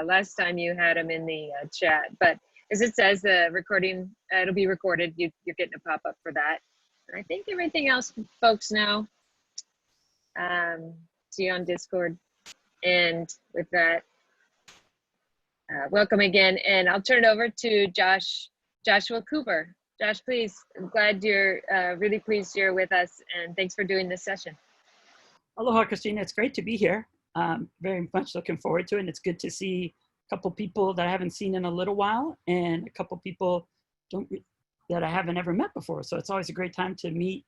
last time you had them in the chat, but as it says, the recording, it'll be recorded. You're getting a pop-up for that. And I think everything else folks know. See you on Discord. And with that, welcome again. And I'll turn it over to Joshua Cooper. Josh, please. I'm glad you're really pleased you're with us, and thanks for doing this session. Aloha, Christina. It's great to be here. Very much looking forward to it. And it's good to see a couple people that I haven't seen in a little while, and a couple people that I haven't ever met before. So it's always a great time to meet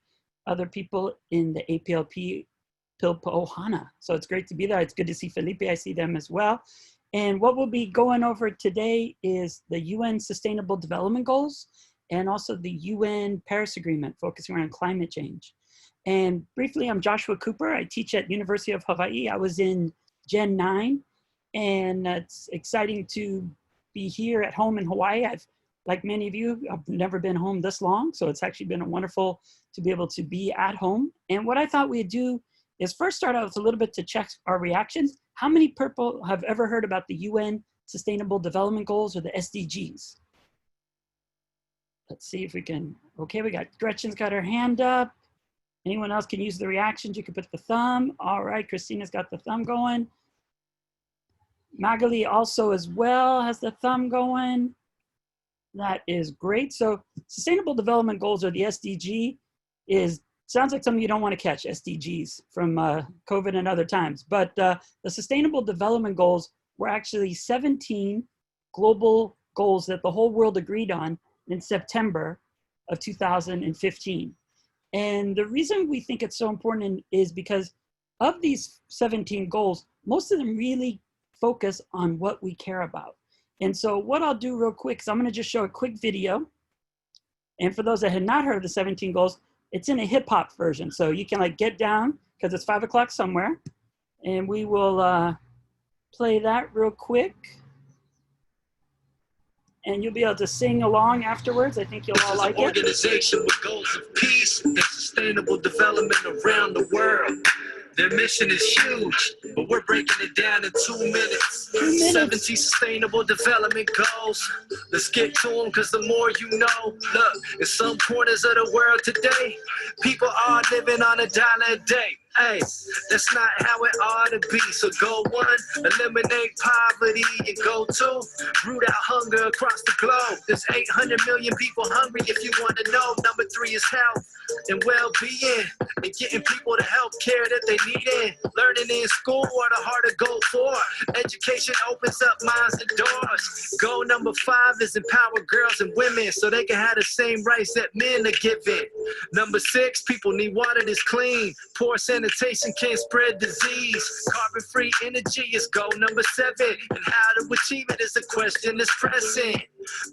other people in the APLP Pilpohana. So it's great to be there. It's good to see Felipe. I see them as well. And what we'll be going over today is the UN Sustainable Development Goals and also the UN Paris Agreement, focusing around climate change. And briefly, I'm Joshua Cooper. I teach at University of Hawaii. I was in Gen 9, and it's exciting to be here at home in Hawaii. Like many of you, I've never been home this long, so it's actually been wonderful to be able to be at home. And what I thought we'd do is first start out with a little bit to check our reactions. How many people have ever heard about the UN Sustainable Development Goals, or the SDGs? Let's see if we can, okay, we got Gretchen's got her hand up. Anyone else can use the reactions? You can put the thumb. All right, Christina's got the thumb going. Magali also as well has the thumb going. That is great. So Sustainable Development Goals, or the SDG, sounds like something you don't want to catch, SDGs, from COVID and other times. But the Sustainable Development Goals were actually 17 global goals that the whole world agreed on in September of 2015. And the reason we think it's so important is because of these 17 goals, most of them really focus on what we care about. And so what I'll do real quick is I'm going to just show a quick video. And for those that had not heard of the 17 goals, it's in a hip hop version. So you can get down, because it's 5 o'clock somewhere. And we will play that real quick. And you'll be able to sing along afterwards. I think you'll all like it. Organization with goals of peace and sustainable development around the world. Their mission is huge, but we're breaking it down in 2 minutes. 17 sustainable development goals. Let's get to them, because the more you know. Look, in some corners of the world today, people are living on $1 a day. Hey, that's not how it ought to be. So go 1, eliminate poverty, and go 2, root out hunger across the globe. There's 800 million people hungry, if you want to know. Number 3 is health and well-being, and getting people the health care that they need in. Learning in school are the harder goal for. Education opens up minds and doors. Goal number 5 is empower girls and women so they can have the same rights that men are given. Number 6, people need water that's clean. Poor sanitation can't spread disease. Carbon-free energy is goal number 7. And how to achieve it is a question that's pressing.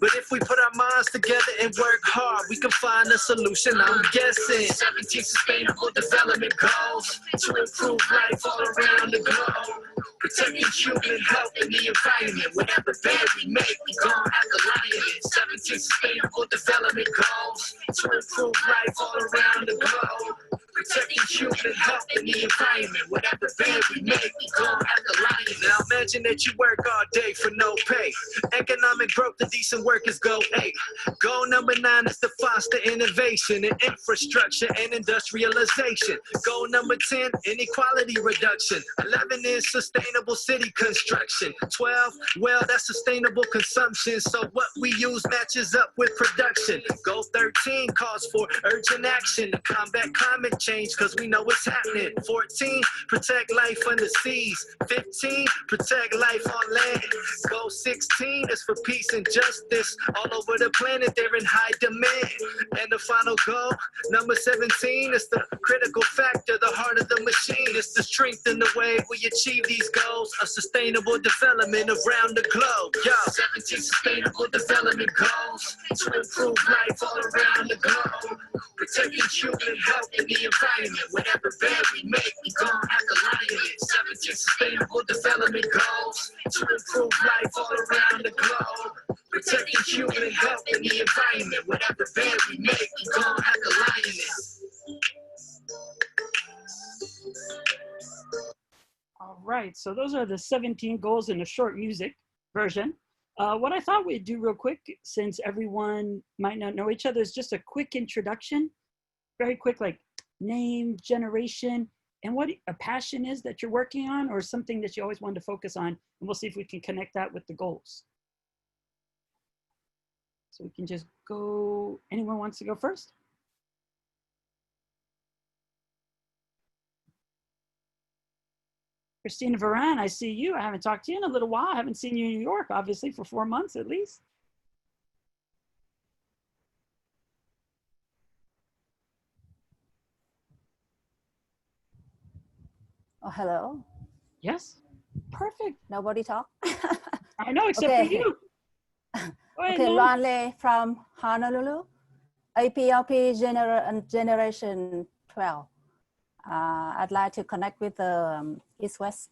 But if we put our minds together and work hard, we can find a solution, I'm guessing. 17 sustainable development goals to improve life all around the globe. Protecting human health and the environment. Whatever bad we make, we gon' have to lie in it. 17 sustainable development goals to improve life all around the globe. Protecting human health and the environment. Whatever bad we make, we gon' have to lie in it. Now imagine that you work all day for no pay. Economic growth and decent work is goal 8. Goal number 9 is to foster innovation in infrastructure and industrialization. Goal number 10, inequality reduction. 11 is sustainable city construction. 12, well, that's sustainable consumption. So what we use matches up with production. Goal 13 calls for urgent action to combat climate change, because we know what's happening. 14, protect life under seas. 15, protect life on land. Goal 16 is for peace and justice. All over the planet, they're in high demand. And the final goal, number 17, is the critical factor, the heart of the machine. It's the strength in the way we achieve these goals of sustainable development around the globe. Yo, 17 sustainable development goals to improve life all around the globe. Protecting human health and the environment. Whatever bad we make, we gon' have to lie in it. 17 sustainable development goals to improve life all around the globe. Protecting human health and the environment. Whatever bad we make, we gon' have to lie in it. All right, so those are the 17 goals in a short music version. What I thought we'd do real quick, since everyone might not know each other, is just a quick introduction, very quick, like name, generation, and what a passion is that you're working on, or something that you always wanted to focus on, and we'll see if we can connect that with the goals. So we can just go, anyone wants to go first? Christina Varan, I see you. I haven't talked to you in a little while. I haven't seen you in New York, obviously, for 4 months at least. Oh, hello. Yes, perfect. Nobody talk? I know, except for you. Go ahead, Okay, Lon. Lonley from Honolulu, APLP Generation 12. I'd like to connect with the East-West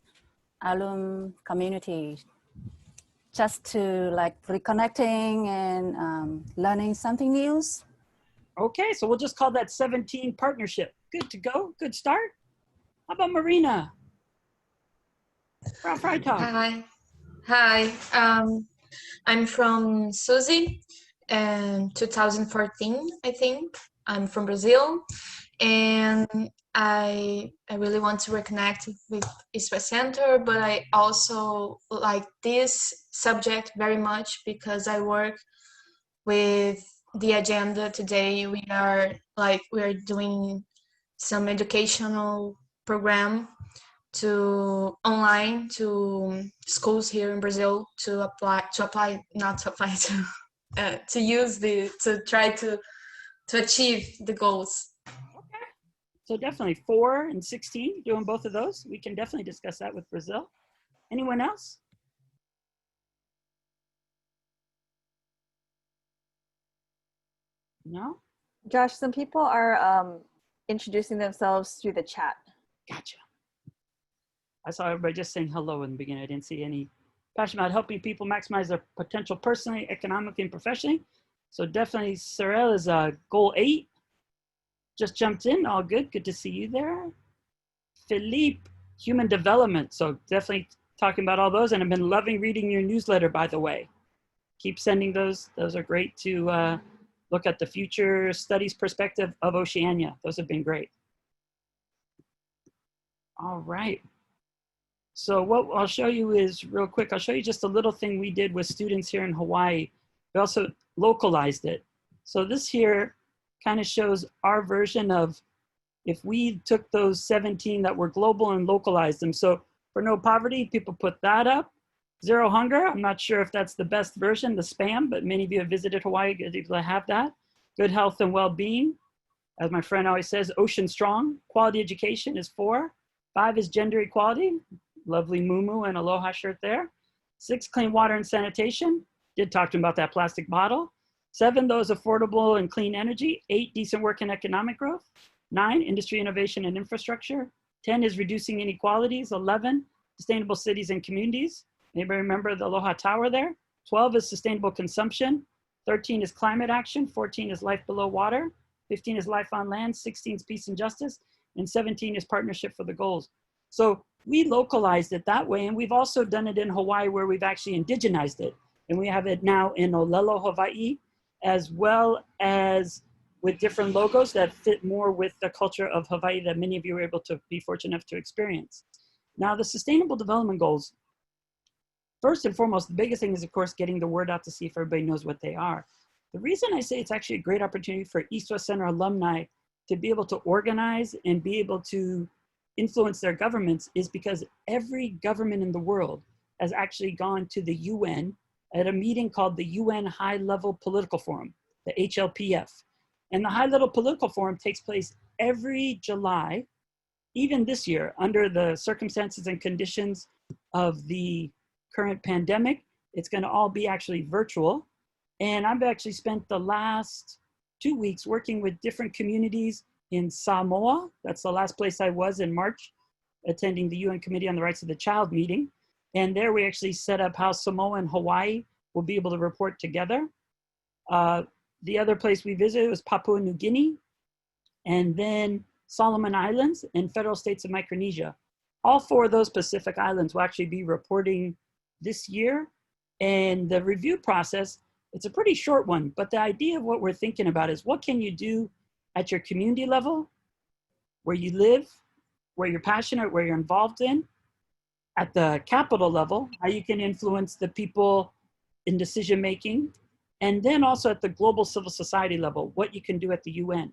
alum community, just to like reconnecting and learning something new. Okay, so we'll just call that 17 partnership. Good to go, good start. How about Marina? Ralph Freitag. Hi. I'm from Suzy, 2014, I think. I'm from Brazil, and I really want to reconnect with East-West Center, but I also like this subject very much because I work with the agenda today. We are doing some educational program to online to schools here in Brazil to try to achieve the goals. Okay, so definitely 4 and 16, doing both of those. We can definitely discuss that with Brazil. Anyone else? No? Josh, some people are introducing themselves through the chat. Gotcha. I saw everybody just saying hello in the beginning. I didn't see any passion about helping people maximize their potential personally, economically, and professionally. So definitely, Sorel is goal 8. Just jumped in, all good. Good to see you there. Philippe, human development. So definitely talking about all those. And I've been loving reading your newsletter, by the way. Keep sending those. Those are great to look at the future studies perspective of Oceania. Those have been great. All right. So what I'll show you is real quick, I'll show you just a little thing we did with students here in Hawaii. We also localized it. So this here kind of shows our version of if we took those 17 that were global and localized them. So for no poverty, people put that up. Zero hunger, I'm not sure if that's the best version, the spam, but many of you have visited Hawaii, good people that have that. Good health and well-being. As my friend always says, ocean strong. Quality education is 4. 5 is gender equality. Lovely muumuu and aloha shirt there. 6, clean water and sanitation. Did talk to him about that plastic bottle. 7, those affordable and clean energy. 8, decent work and economic growth. 9, industry innovation and infrastructure. 10 is reducing inequalities. 11, sustainable cities and communities. Anybody remember the Aloha Tower there? 12 is sustainable consumption. 13 is climate action. 14 is life below water. 15 is life on land. 16 is peace and justice. And 17 is partnership for the goals. So we localized it that way, and we've also done it in Hawaii where we've actually indigenized it. And we have it now in Olelo, Hawaii, as well as with different logos that fit more with the culture of Hawaii that many of you were able to be fortunate enough to experience. Now, the Sustainable Development Goals, first and foremost, the biggest thing is, of course, getting the word out to see if everybody knows what they are. The reason I say it's actually a great opportunity for East-West Center alumni to be able to organize and be able to influence their governments is because every government in the world has actually gone to the UN at a meeting called the UN High Level Political Forum, the HLPF. And the High Level Political Forum takes place every July, even this year, under the circumstances and conditions of the current pandemic. It's going to all be actually virtual. And I've actually spent the last 2 weeks working with different communities in Samoa. That's the last place I was in March, attending the UN Committee on the Rights of the Child meeting. And there we actually set up how Samoa and Hawaii will be able to report together. The other place we visited was Papua New Guinea, and then Solomon Islands and federal states of Micronesia. all 4 of those Pacific islands will actually be reporting this year. And the review process, it's a pretty short one, but the idea of what we're thinking about is what can you do at your community level, where you live, where you're passionate, where you're involved in, at the capital level, how you can influence the people in decision making, and then also at the global civil society level, what you can do at the UN.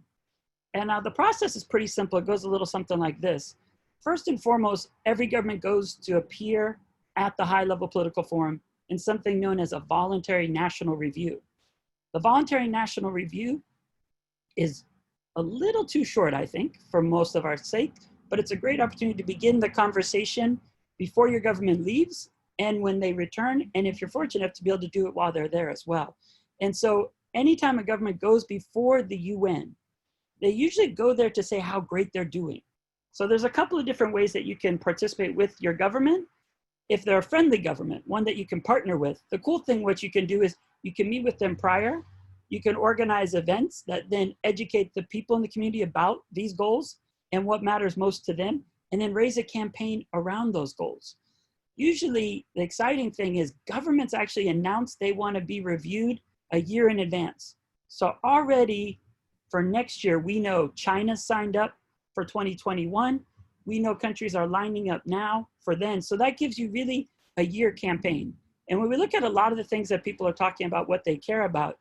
And now the process is pretty simple. It goes a little something like this. First and foremost, every government goes to appear at the high-level political forum in something known as a voluntary national review. The voluntary national review is a little too short, I think, for most of our sake, but it's a great opportunity to begin the conversation before your government leaves and when they return, and if you're fortunate enough to be able to do it while they're there as well. And so anytime a government goes before the UN, they usually go there to say how great they're doing. So there's a couple of different ways that you can participate with your government. If they're a friendly government, one that you can partner with, the cool thing what you can do is you can meet with them prior. You can organize events that then educate the people in the community about these goals and what matters most to them, and then raise a campaign around those goals. Usually the exciting thing is governments actually announce they want to be reviewed a year in advance. So already for next year, we know China signed up for 2021. We know countries are lining up now for then. So that gives you really a year campaign. And when we look at a lot of the things that people are talking about, what they care about,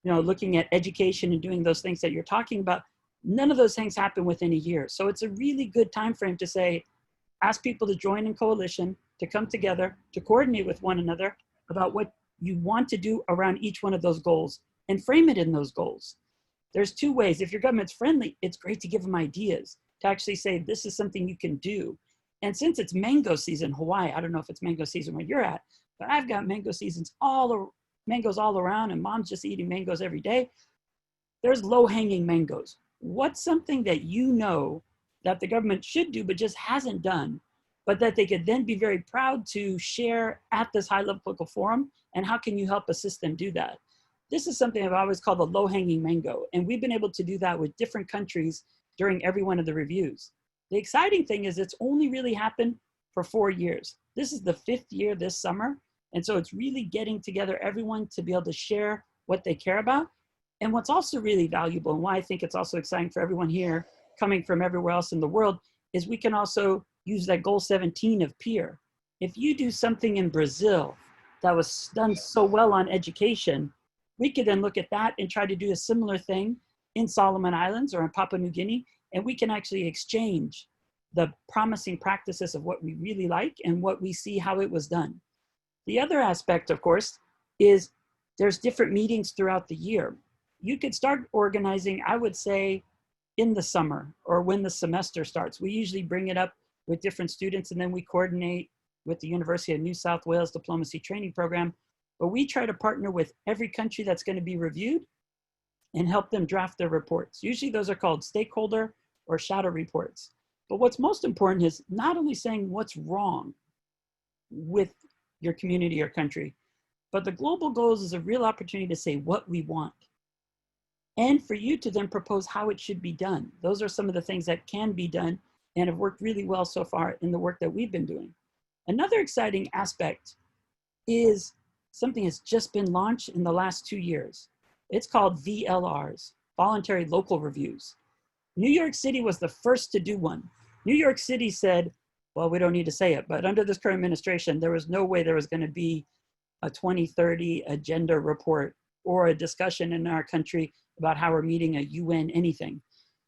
you know, looking at education and doing those things that you're talking about, none of those things happen within a year. So it's a really good time frame to say, ask people to join in coalition, to come together, to coordinate with one another about what you want to do around each one of those goals and frame it in those goals. There's 2 ways. If your government's friendly, it's great to give them ideas, to actually say, this is something you can do. And since it's mango season, Hawaii, I don't know if it's mango season where you're at, but I've got mango seasons mangoes all around, and mom's just eating mangoes every day. There's low-hanging mangoes. What's something that you know that the government should do but just hasn't done, but that they could then be very proud to share at this high-level political forum, and how can you help assist them do that? This is something I've always called the low-hanging mango, and we've been able to do that with different countries during every one of the reviews. The exciting thing is it's only really happened for 4 years. This is the 5th year this summer, and so it's really getting together everyone to be able to share what they care about. And what's also really valuable, and why I think it's also exciting for everyone here coming from everywhere else in the world, is we can also use that goal 17 of peer. If you do something in Brazil that was done so well on education, we could then look at that and try to do a similar thing in Solomon Islands or in Papua New Guinea, and we can actually exchange the promising practices of what we really like and what we see how it was done. The other aspect, of course, is there's different meetings throughout the year. You could start organizing, I would say, in the summer or when the semester starts. We usually bring it up with different students, and then we coordinate with the University of New South Wales Diplomacy Training Program. But we try to partner with every country that's going to be reviewed and help them draft their reports. Usually those are called stakeholder or shadow reports. But what's most important is not only saying what's wrong with your community or country, but the global goals is a real opportunity to say what we want, and for you to then propose how it should be done. Those are some of the things that can be done and have worked really well so far in the work that we've been doing. Another exciting aspect is something that's just been launched in the last 2 years. It's called VLRs, Voluntary Local Reviews. New York City was the first to do one. New York City said, well, we don't need to say it, but under this current administration, there was no way there was going to be a 2030 agenda report or a discussion in our country about how we're meeting a UN anything.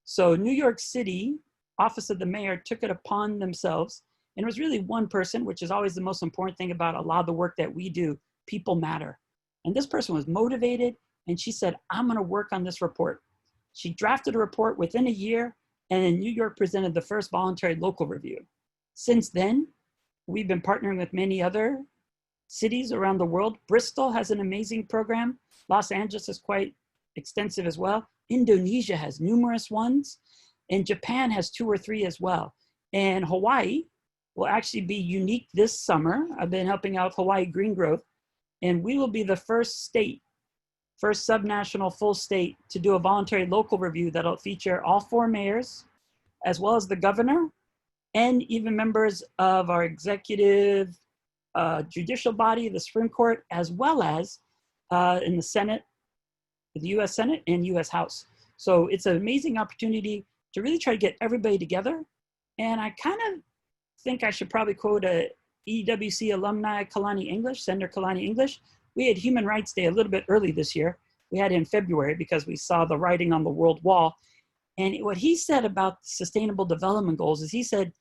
So New York City, Office of the Mayor, took it upon themselves, and it was really one person, which is always the most important thing about a lot of the work that we do. People matter. And this person was motivated, and she said, I'm going to work on this report. She drafted a report within a year, and then New York presented the first voluntary local review. Since then, we've been partnering with many other cities around the world. Bristol has an amazing program. Los Angeles is quite extensive as well. Indonesia has numerous ones, and Japan has 2 or 3 as well. And Hawaii will actually be unique this summer. I've been helping out Hawaii Green Growth, and we will be the first state, first subnational full state to do a voluntary local review that'll feature all 4 mayors, as well as the governor, and even members of our executive judicial body, the Supreme Court, as well as in the Senate, the US Senate and US House. So it's an amazing opportunity to really try to get everybody together. And I kind of think I should probably quote a EWC alumni, Kalani English, Senator Kalani English. We had Human Rights Day a little bit early this year. We had it in February because we saw the writing on the world wall. And what he said about sustainable development goals is he said,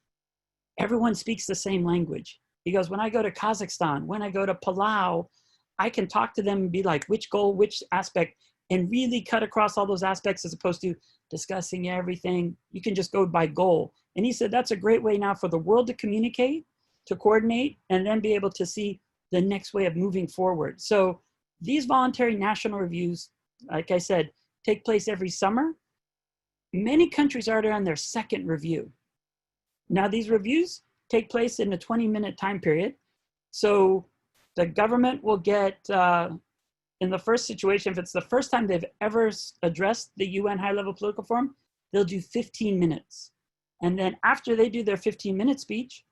everyone speaks the same language. He goes, when I go to Kazakhstan, when I go to Palau, I can talk to them and be like, which goal, which aspect, and really cut across all those aspects as opposed to discussing everything. You can just go by goal. And he said, that's a great way now for the world to communicate, to coordinate, and then be able to see the next way of moving forward. So these voluntary national reviews, like I said, take place every summer. Many countries are already on their second review. Now these reviews take place in a 20-minute time period. So the government will get, in the first situation, if it's the first time they've ever addressed the UN high-level political forum, they'll do 15 minutes. And then after they do their 15-minute speech,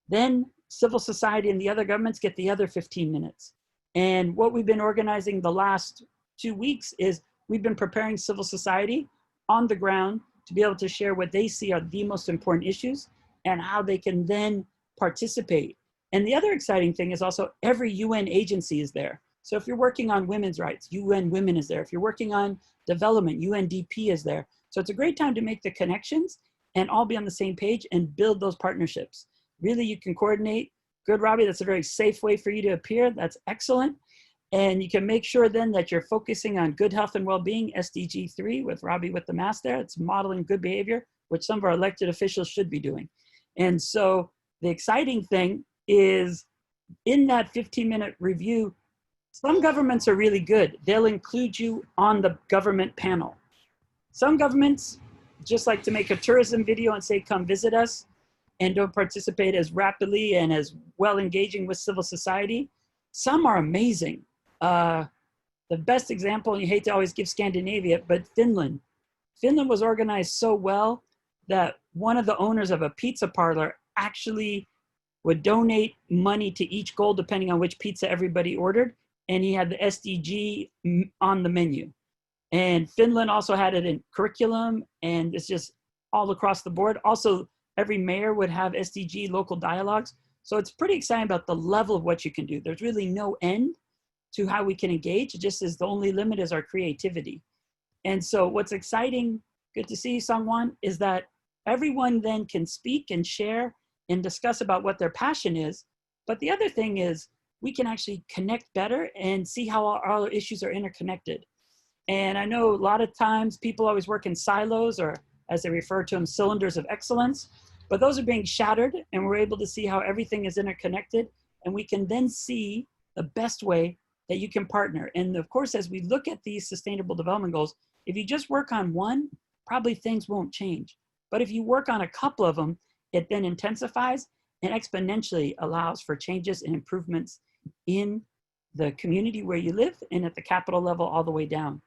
then civil society and the other governments get the other 15 minutes. And what we've been organizing the last 2 weeks is we've been preparing civil society on the ground to be able to share what they see are the most important issues and how they can then participate. And the other exciting thing is also every UN agency is there. So if you're working on women's rights, UN Women is there. If you're working on development, UNDP is there. So it's a great time to make the connections and all be on the same page and build those partnerships. Really, you can coordinate. Good, Robbie, that's a very safe way for you to appear. That's excellent. And you can make sure then that you're focusing on good health and well-being, SDG 3 with Robbie with the mask there. It's modeling good behavior, which some of our elected officials should be doing. And so the exciting thing is in that 15-minute review, some governments are really good. They'll include you on the government panel. Some governments just like to make a tourism video and say, come visit us, and don't participate as rapidly and as well engaging with civil society. Some are amazing. The best example, and you hate to always give Scandinavia, but Finland. Finland was organized so well that one of the owners of a pizza parlor actually would donate money to each goal depending on which pizza everybody ordered. And he had the SDG on the menu. And Finland also had it in curriculum, and it's just all across the board. Also, every mayor would have SDG local dialogues. So it's pretty exciting about the level of what you can do. There's really no end to how we can engage. It just is the only limit is our creativity. And so what's exciting, good to see you, Sangwan, is that everyone then can speak and share and discuss about what their passion is. But the other thing is we can actually connect better and see how our issues are interconnected. And I know a lot of times people always work in silos, or as they refer to them, cylinders of excellence, but those are being shattered, and we're able to see how everything is interconnected, and we can then see the best way that you can partner. And of course, as we look at these sustainable development goals, if you just work on one, probably things won't change. But if you work on a couple of them, it then intensifies and exponentially allows for changes and improvements in the community where you live and at the capital level all the way down.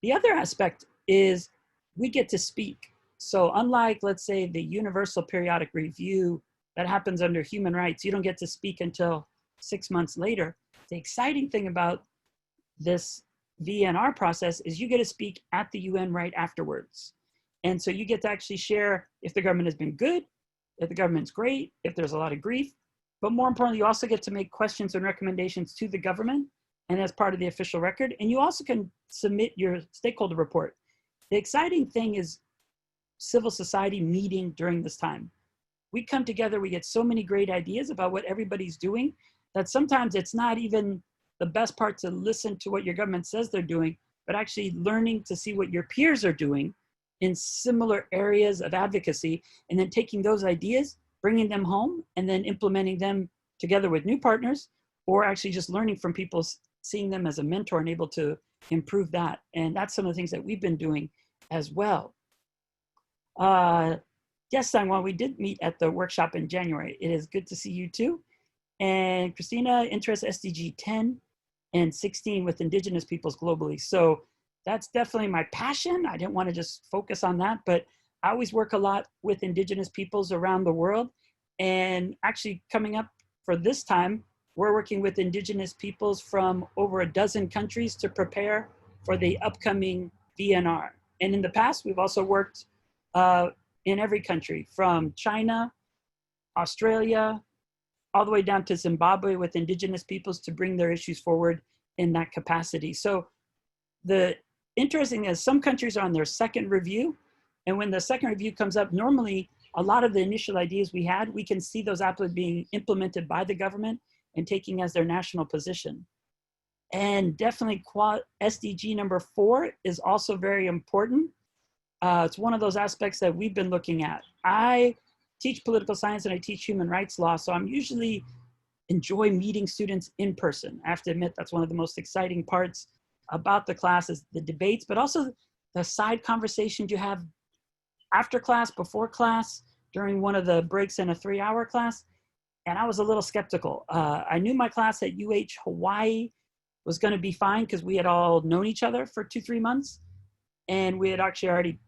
The other aspect is we get to speak. So unlike, let's say, the Universal Periodic Review that happens under human rights, you don't get to speak until 6 months later. The exciting thing about this VNR process is you get to speak at the UN right afterwards. And so you get to actually share if the government has been good, if the government's great, if there's a lot of grief, but more importantly, you also get to make questions and recommendations to the government and as part of the official record. And you also can submit your stakeholder report. The exciting thing is civil society meeting during this time. We come together, we get so many great ideas about what everybody's doing that sometimes it's not even the best part to listen to what your government says they're doing, but actually learning to see what your peers are doing in similar areas of advocacy, and then taking those ideas, bringing them home, and then implementing them together with new partners, or actually just learning from people, seeing them as a mentor and able to improve that. And that's some of the things that we've been doing as well. Yes, Sangwan, we did meet at the workshop in January. It is good to see you too. And Christina, interest SDG 10 and 16 with Indigenous peoples globally. So that's definitely my passion. I didn't want to just focus on that, but I always work a lot with Indigenous peoples around the world. And actually coming up for this time, we're working with Indigenous peoples from over a dozen countries to prepare for the upcoming VNR. And in the past, we've also worked in every country from China, Australia, all the way down to Zimbabwe with Indigenous peoples to bring their issues forward in that capacity. So the interesting is some countries are on their second review. And when the second review comes up, normally a lot of the initial ideas we had, we can see those being implemented by the government and taking as their national position. And definitely SDG number 4 is also very important. It's one of those aspects that we've been looking at. I teach political science and I teach human rights law, so I'm usually enjoy meeting students in person. I have to admit that's one of the most exciting parts about the class is the debates, but also the side conversations you have after class, before class, during one of the breaks in a 3-hour class. And I was a little skeptical. I knew my class at UH Hawaii was going to be fine because we had all known each other for 2-3 months. And we had actually already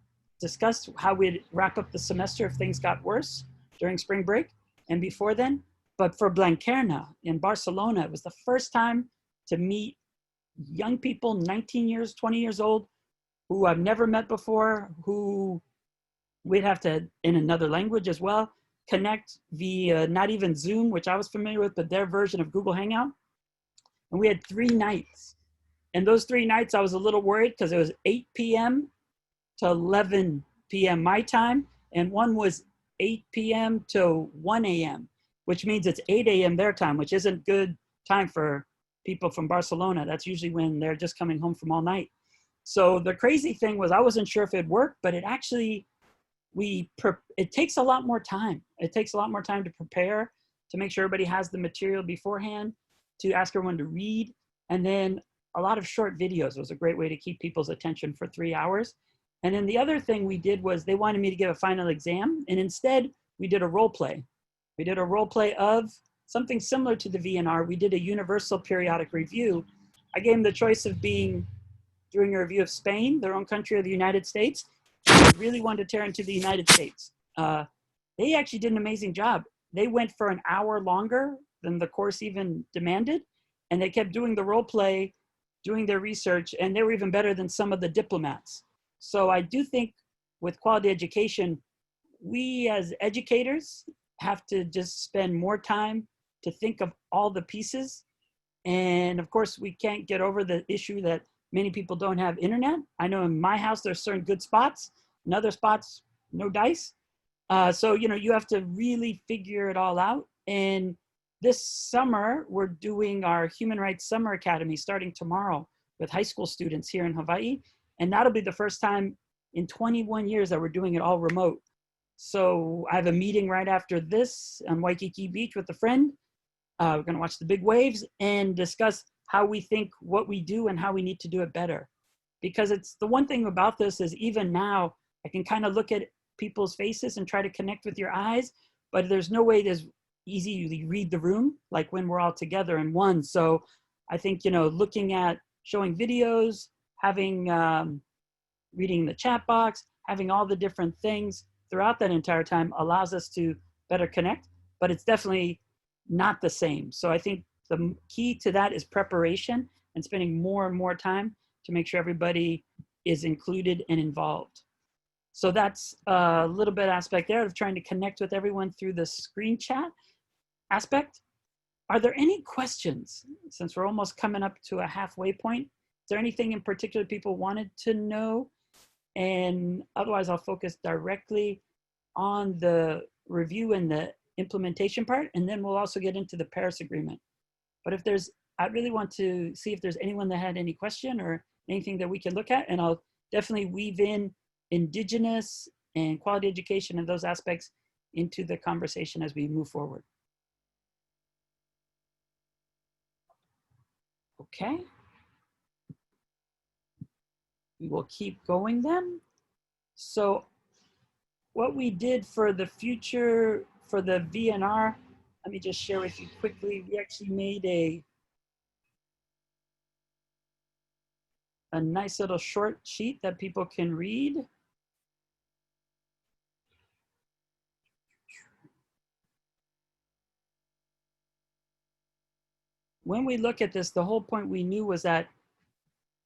discussed how we'd wrap up the semester if things got worse during spring break and before then. But for Blanquerna in Barcelona, it was the first time to meet young people, 19 years, 20 years old, who I've never met before, who we'd have to, in another language as well, connect via not even Zoom, which I was familiar with, but their version of Google Hangout. And we had 3 nights. And those 3 nights, I was a little worried because it was 8 p.m. to 11 p.m. my time. And one was 8 p.m. to 1 a.m., which means it's 8 a.m. their time, which isn't good time for people from Barcelona. That's usually when they're just coming home from all night. So the crazy thing was I wasn't sure if it worked, but it actually, it takes a lot more time. It takes a lot more time to prepare, to make sure everybody has the material beforehand, to ask everyone to read. And then a lot of short videos was a great way to keep people's attention for 3 hours. And then the other thing we did was they wanted me to give a final exam. And instead we did a role play. We did a role play of something similar to the VNR. We did a universal periodic review. I gave them the choice of doing a review of Spain, their own country, or the United States. They really wanted to tear into the United States. They actually did an amazing job. They went for an hour longer than the course even demanded. And they kept doing the role play, doing their research, and they were even better than some of the diplomats. So I do think with quality education, we as educators have to just spend more time to think of all the pieces. And of course, we can't get over the issue that many people don't have internet. I know in my house, there's certain good spots, in other spots, no dice. So, you have to really figure it all out. And this summer, we're doing our Human Rights Summer Academy starting tomorrow with high school students here in Hawaii. And that'll be the first time in 21 years that we're doing it all remote. So I have a meeting right after this on Waikiki Beach with a friend. We're going to watch the big waves and discuss how we think what we do and how we need to do it better. Because it's the one thing about this is even now, I can kind of look at people's faces and try to connect with your eyes, but there's no way there's easy to read the room like when we're all together in one. So I think, looking at showing videos, having, reading the chat box, having all the different things throughout that entire time allows us to better connect, but it's definitely not the same. So I think the key to that is preparation and spending more and more time to make sure everybody is included and involved. So that's a little bit aspect there of trying to connect with everyone through the screen chat aspect. Are there any questions? Since we're almost coming up to a halfway point, is there anything in particular people wanted to know? And otherwise I'll focus directly on the review and the implementation part, and then we'll also get into the Paris Agreement. But I really want to see if there's anyone that had any question or anything that we can look at, and I'll definitely weave in Indigenous and quality education and those aspects into the conversation as we move forward. Okay. We will keep going then. So what we did for the future, for the VNR, let me just share with you quickly. We actually made a nice little short sheet that people can read. when we look at this, the whole point we knew was that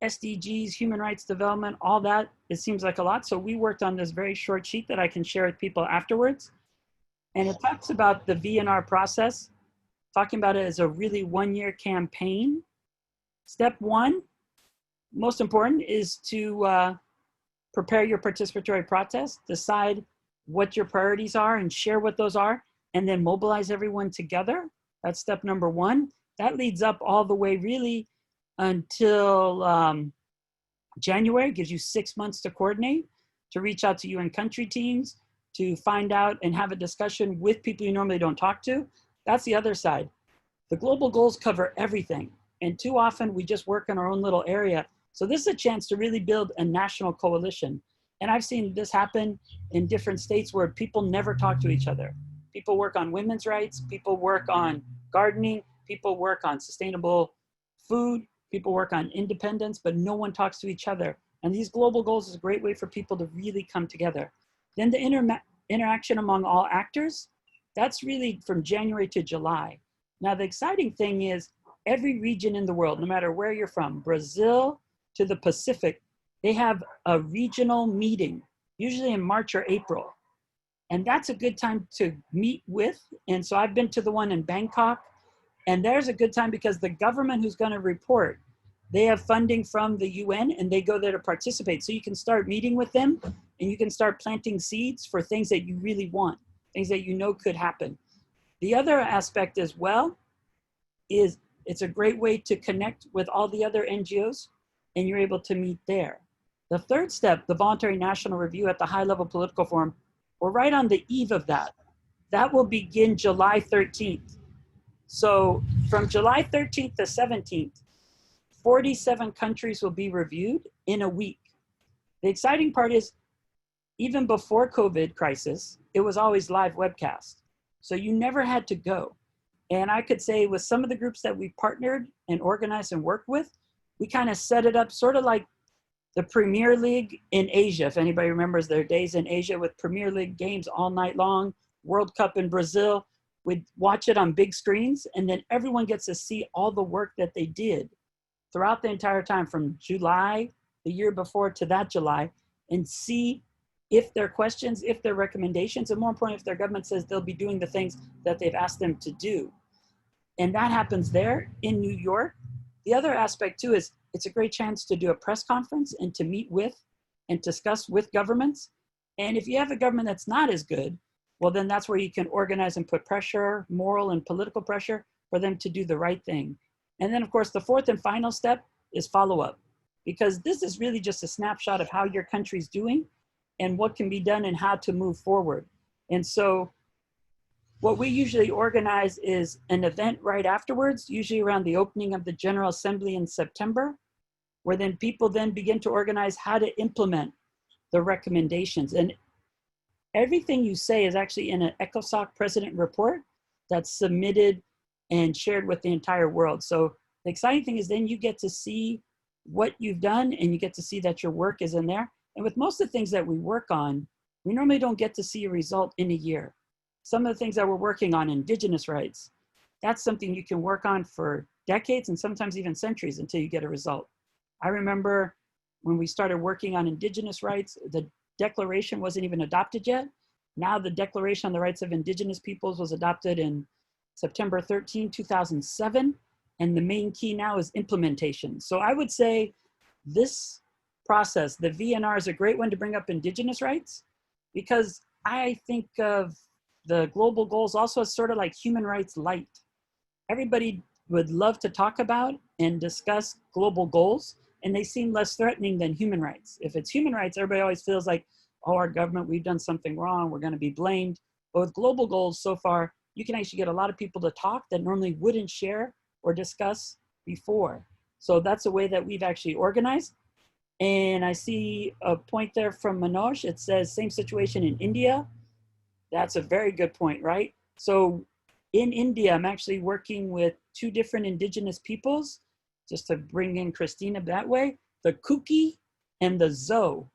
SDGs, human rights development, all that, it seems like a lot. So we worked on this very short sheet that I can share with people afterwards. And it talks about the VNR process, talking about it as a really one-year campaign. Step one, most important, is to prepare your participatory process, decide what your priorities are and share what those are, and then mobilize everyone together. That's step number one. That leads up all the way really until January. Gives you 6 months to coordinate, to reach out to UN country teams, to find out and have a discussion with people you normally don't talk to. That's the other side. The global goals cover everything. And too often we just work in our own little area. So this is a chance to really build a national coalition. And I've seen this happen in different states where people never talk to each other. People work on women's rights, people work on gardening, people work on sustainable food, people work on independence, but no one talks to each other. And these global goals is a great way for people to really come together. Then the interaction among all actors, that's really from January to July. Now the exciting thing is every region in the world, no matter where you're from, Brazil to the Pacific, they have a regional meeting, usually in March or April. And that's a good time to meet with. And so I've been to the one in Bangkok, and there's a good time because the government who's going to report, they have funding from the UN and they go there to participate. So you can start meeting with them and you can start planting seeds for things that you really want, things that you know could happen. The other aspect as well is it's a great way to connect with all the other NGOs and you're able to meet there. The third step, the voluntary national review at the high level political forum, we're right on the eve of that. That will begin July 13th. So from July 13th to 17th, 47 countries will be reviewed in a week. The exciting part is, even before COVID crisis, it was always live webcast. So you never had to go. And I could say with some of the groups that we partnered and organized and worked with, we kind of set it up sort of like the Premier League in Asia. If anybody remembers their days in Asia with Premier League games all night long, World Cup in Brazil, we'd watch it on big screens and then everyone gets to see all the work that they did throughout the entire time from July, the year before to that July, and see if their questions, if their recommendations, and more important, if their government says they'll be doing the things that they've asked them to do. And that happens there in New York. The other aspect too is it's a great chance to do a press conference and to meet with and discuss with governments. And if you have a government that's not as good, well, then that's where you can organize and put pressure, moral and political pressure for them to do the right thing. And then of course, the fourth and final step is follow-up, because this is really just a snapshot of how your country's doing and what can be done and how to move forward. And so what we usually organize is an event right afterwards, usually around the opening of the General Assembly in September, where then people then begin to organize how to implement the recommendations. And everything you say is actually in an ECOSOC President report that's submitted and shared with the entire world. So the exciting thing is then you get to see what you've done and you get to see that your work is in there. And with most of the things that we work on, we normally don't get to see a result in a year. Some of the things that we're working on, indigenous rights, that's something you can work on for decades and sometimes even centuries until you get a result. I remember when we started working on indigenous rights, the Declaration wasn't even adopted yet. Now the Declaration on the Rights of Indigenous Peoples was adopted in September 13, 2007. And the main key now is implementation. So I would say this process, the VNR, is a great one to bring up indigenous rights, because I think of the global goals also as sort of like human rights light. Everybody would love to talk about and discuss global goals, and they seem less threatening than human rights. If it's human rights, everybody always feels like, oh, our government, we've done something wrong, we're gonna be blamed. But with global goals so far, you can actually get a lot of people to talk that normally wouldn't share or discuss before. So that's a way that we've actually organized. And I see a point there from Manoj. It says same situation in India. That's a very good point, right? So in India, I'm actually working with 2 different indigenous peoples, just to bring in Christina that way, the Kuki and the Zo.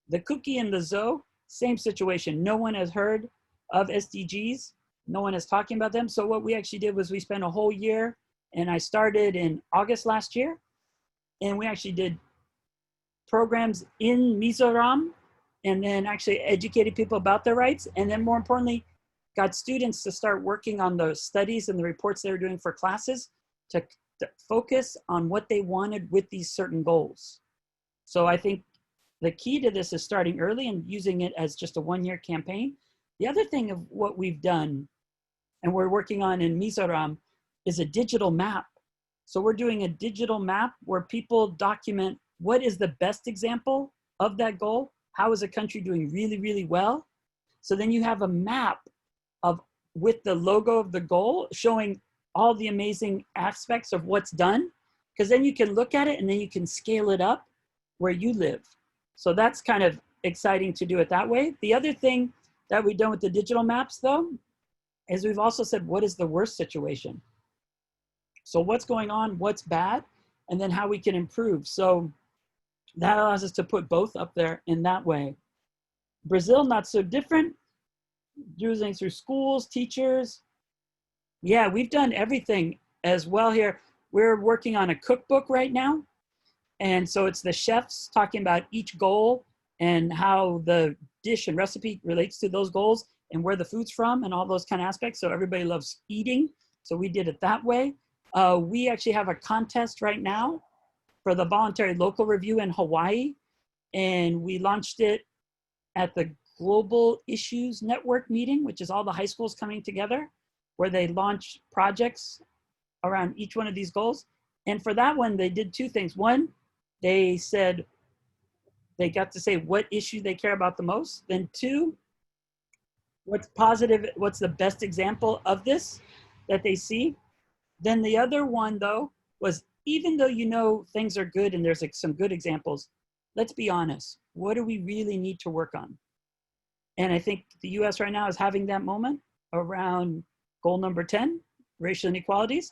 The Kuki and the Zo, same situation. No one has heard of SDGs. No one is talking about them. So what we actually did was we spent a whole year And I started in August last year. And we actually did programs in Mizoram and then actually educated people about their rights. And then more importantly, got students to start working on the studies and the reports they were doing for classes to focus on what they wanted with these certain goals. So I think the key to this is starting early and using it as just a one-year campaign. The other thing of what we've done, and we're working on in Mizoram, is a digital map. So we're doing a digital map where people document what is the best example of that goal, how is a country doing really, really well. So then you have a map of with the logo of the goal showing all the amazing aspects of what's done, because then you can look at it and then you can scale it up where you live. So that's kind of exciting to do it that way. The other thing that we've done with the digital maps though, is we've also said, what is the worst situation? So what's going on, what's bad, and then how we can improve. So that allows us to put both up there in that way. Brazil, not so different, using through schools, teachers. Yeah, we've done everything as well here. We're working on a cookbook right now. And so it's the chefs talking about each goal and how the dish and recipe relates to those goals and where the food's from and all those kind of aspects. So everybody loves eating. So we did it that way. We actually have a contest right now for the voluntary local review in Hawaii. And we launched it at the Global Issues Network meeting, which is all the high schools coming together, where they launch projects around each one of these goals. And for that one, they did two things. One, they said they got to say what issue they care about the most. Then two, what's positive, what's the best example of this that they see. Then the other one though, was even though you know things are good and there's like some good examples, let's be honest, what do we really need to work on? And I think the US right now is having that moment around goal number 10, racial inequalities.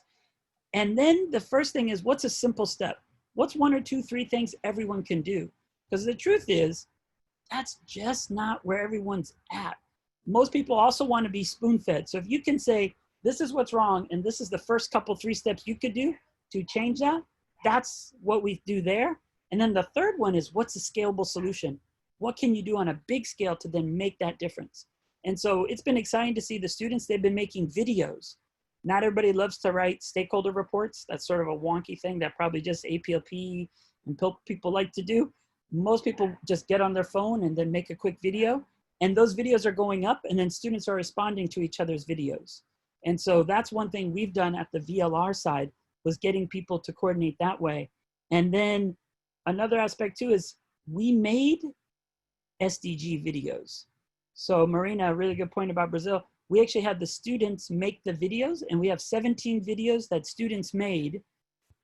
And then the first thing is, what's a simple step? What's 1 or 2, 3 things everyone can do? Because the truth is, that's just not where everyone's at. Most people also want to be spoon-fed. So if you can say, this is what's wrong, and this is the first couple, 3 steps you could do to change that, that's what we do there. And then the third one is, what's a scalable solution? What can you do on a big scale to then make that difference? And so it's been exciting to see the students, they've been making videos. Not everybody loves to write stakeholder reports. That's sort of a wonky thing that probably just APLP and people like to do. Most people just get on their phone and then make a quick video. And those videos are going up and then students are responding to each other's videos. And so that's one thing we've done at the VLR side, was getting people to coordinate that way. And then another aspect too is we made SDG videos. So Marina, a really good point about Brazil. We actually had the students make the videos, and we have 17 videos that students made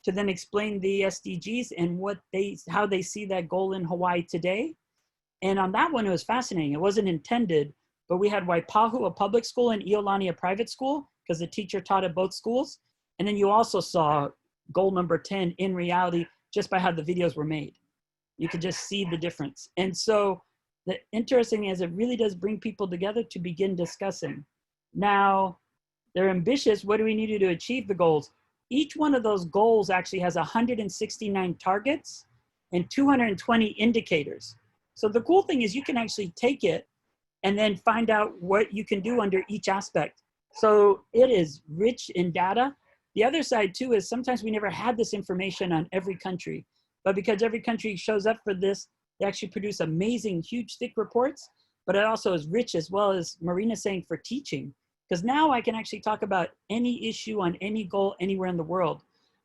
to then explain the SDGs and how they see that goal in Hawaii today. And on that one, it was fascinating. It wasn't intended, but we had Waipahu, a public school, and Iolani, a private school, because the teacher taught at both schools. And then you also saw goal number 10 in reality just by how the videos were made. You could just see the difference. And so the interesting thing is it really does bring people together to begin discussing. Now, they're ambitious. What do we need to do to achieve the goals? Each one of those goals actually has 169 targets and 220 indicators. So the cool thing is you can actually take it and then find out what you can do under each aspect. So it is rich in data. The other side too is sometimes we never had this information on every country, but because every country shows up for this, they actually produce amazing, huge, thick reports, but it also is rich, as well as Marina saying, for teaching. Because now I can actually talk about any issue on any goal anywhere in the world.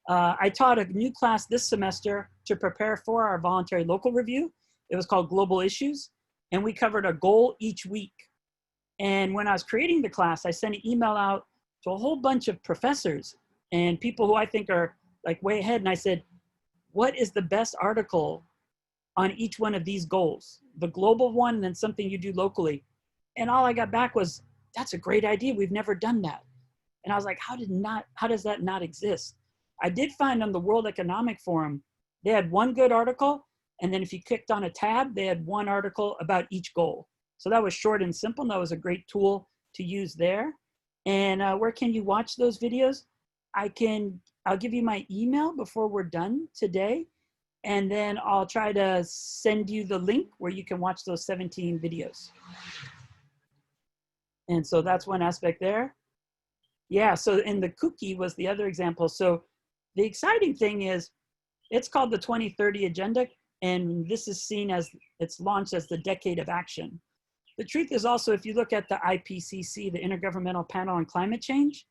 I taught a new class this semester to prepare for our voluntary local review. It was called Global Issues, and we covered a goal each week. And when I was creating the class, I sent an email out to a whole bunch of professors and people who I think are like way ahead. And I said, what is the best article on each one of these goals? The global one and then something you do locally. And all I got back was, that's a great idea. We've never done that. And I was like, how does that not exist? I did find on the World Economic Forum, they had one good article. And then if you clicked on a tab, they had one article about each goal. So that was short and simple. And that was a great tool to use there. And where can you watch those videos? I'll give you my email before we're done today, and then I'll try to send you the link where you can watch those 17 videos. And so that's one aspect there. Yeah, so in the cookie was the other example. So the exciting thing is it's called the 2030 Agenda, and this is seen as, it's launched as the decade of action. The truth is also, if you look at the IPCC, the Intergovernmental Panel on Climate Change,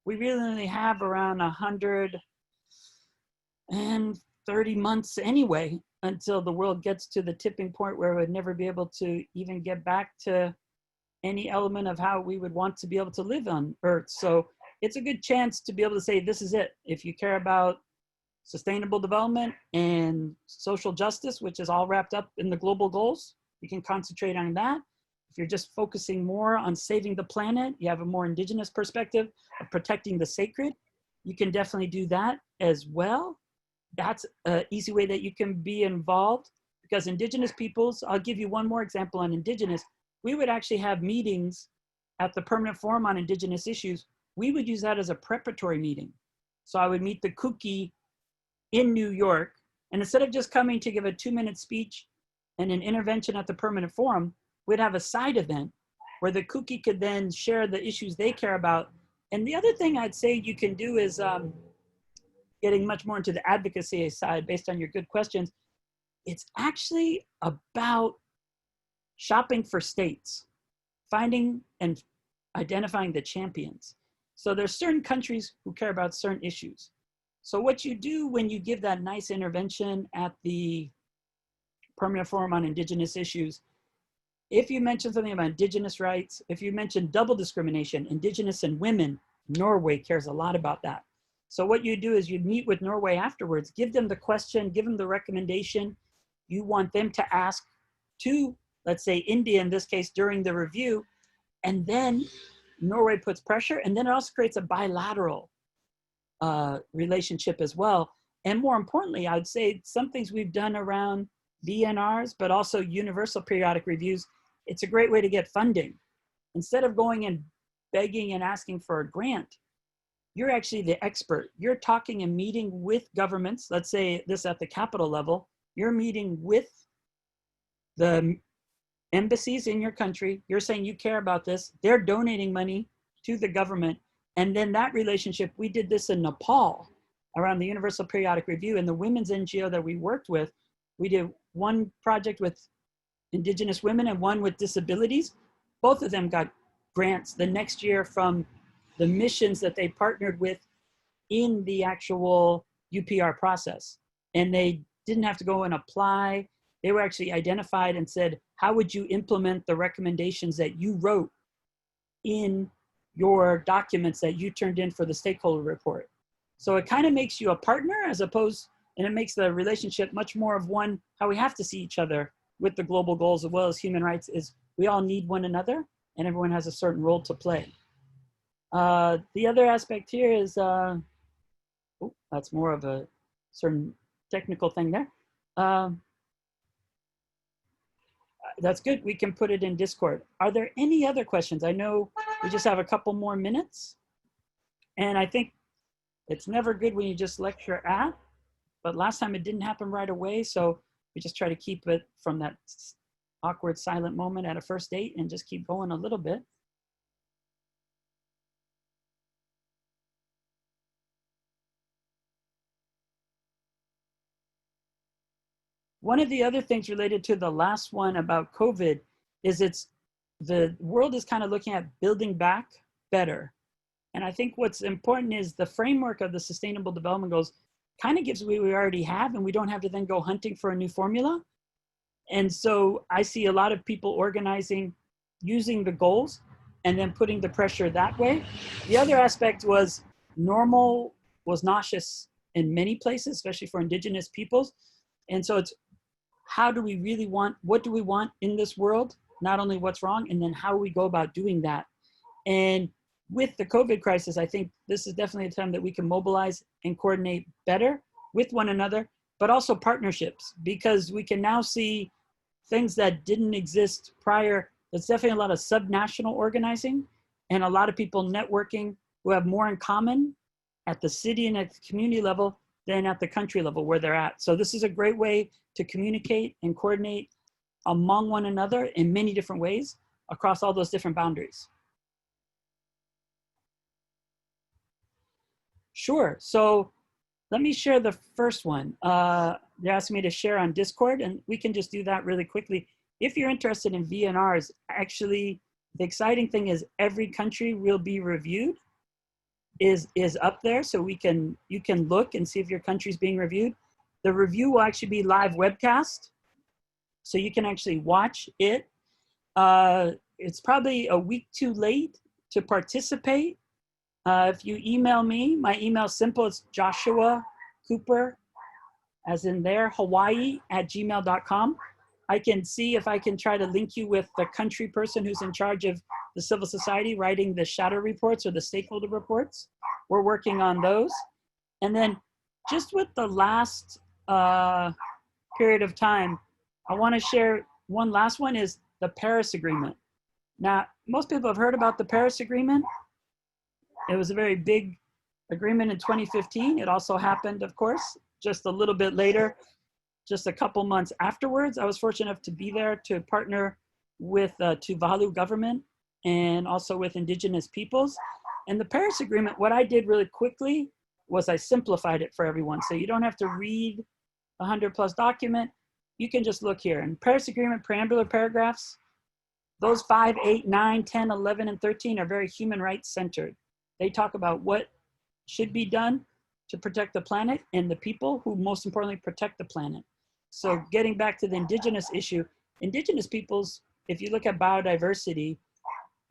we really only have around 130 months anyway until the world gets to the tipping point where it would never be able to even get back to any element of how we would want to be able to live on Earth. So it's a good chance to be able to say, this is it. If you care about sustainable development and social justice, which is all wrapped up in the global goals, you can concentrate on that. If you're just focusing more on saving the planet, you have a more indigenous perspective of protecting the sacred, you can definitely do that as well. That's an easy way that you can be involved, because indigenous peoples, I'll give you one more example on indigenous. We would actually have meetings at the Permanent Forum on Indigenous Issues. We would use that as a preparatory meeting. So I would meet the Kuki in New York, and instead of just coming to give a 2-minute speech and an intervention at the Permanent Forum, we'd have a side event where the Kuki could then share the issues they care about. And the other thing I'd say you can do is getting much more into the advocacy side based on your good questions. It's actually about shopping for states, finding and identifying the champions. So there's certain countries who care about certain issues. So what you do when you give that nice intervention at the Permanent Forum on Indigenous Issues, if you mention something about indigenous rights, if you mention double discrimination, indigenous and women, Norway cares a lot about that. So what you do is you meet with Norway afterwards, give them the question, give them the recommendation you want them to ask to, let's say, India in this case, during the review, and then Norway puts pressure, and then it also creates a bilateral relationship as well. And more importantly, I'd say some things we've done around BNRs, but also universal periodic reviews, it's a great way to get funding. Instead of going and begging and asking for a grant, you're actually the expert. You're talking and meeting with governments, let's say this at the capital level, you're meeting with the embassies in your country, you're saying you care about this, they're donating money to the government. And then that relationship, we did this in Nepal around the Universal Periodic Review, and the women's NGO that we worked with, we did one project with indigenous women and one with disabilities. Both of them got grants the next year from the missions that they partnered with in the actual UPR process. And they didn't have to go and apply. They were actually identified and said, how would you implement the recommendations that you wrote in your documents that you turned in for the stakeholder report? So it kind of makes you a partner as opposed, and it makes the relationship much more of one, how we have to see each other with the global goals as well as human rights is we all need one another and everyone has a certain role to play. The other aspect here is, that's more of a certain technical thing there. That's good, we can put it in Discord. Are there any other questions? I know we just have a couple more minutes. And I think it's never good when you just lecture at, but last time it didn't happen right away. So we just try to keep it from that awkward silent moment at a first date and just keep going a little bit. One of the other things related to the last one about COVID is the world is kind of looking at building back better. And I think what's important is the framework of the Sustainable Development Goals kind of gives what we already have, and we don't have to then go hunting for a new formula. And so I see a lot of people organizing, using the goals, and then putting the pressure that way. The other aspect was normal was nauseous in many places, especially for indigenous peoples. And so it's, how do we really want, what do we want in this world? Not only what's wrong, and then how we go about doing that. And with the COVID crisis, I think this is definitely a time that we can mobilize and coordinate better with one another, but also partnerships, because we can now see things that didn't exist prior. There's definitely a lot of subnational organizing and a lot of people networking who have more in common at the city and at the community level than at the country level where they're at. So this is a great way to communicate and coordinate among one another in many different ways across all those different boundaries. Sure, so let me share the first one. They're asking me to share on Discord, and we can just do that really quickly. If you're interested in VNRs, actually, the exciting thing is every country will be reviewed, is up there, so you can look and see if your country's being reviewed. The review will actually be live webcast, so you can actually watch it. It's probably a week too late to participate. If you email me, my email's simple. It's Joshua Cooper, as in there, Hawaii @gmail.com. I can see if I can try to link you with the country person who's in charge of the civil society writing the shadow reports or the stakeholder reports. We're working on those. And then just with the last period of time, I want to share one last one is the Paris Agreement. Now, most people have heard about the Paris Agreement. It was a very big agreement in 2015. It also happened, of course, just a little bit later, just a couple months afterwards. I was fortunate enough to be there to partner with Tuvalu government and also with indigenous peoples. And the Paris Agreement, what I did really quickly was I simplified it for everyone. So you don't have to read a 100+ document. You can just look here. And Paris Agreement preambular paragraphs, those 5, 8, 9, 10, 11, and 13 are very human rights centered. They talk about what should be done to protect the planet and the people who most importantly protect the planet. So getting back to the indigenous issue, indigenous peoples, if you look at biodiversity,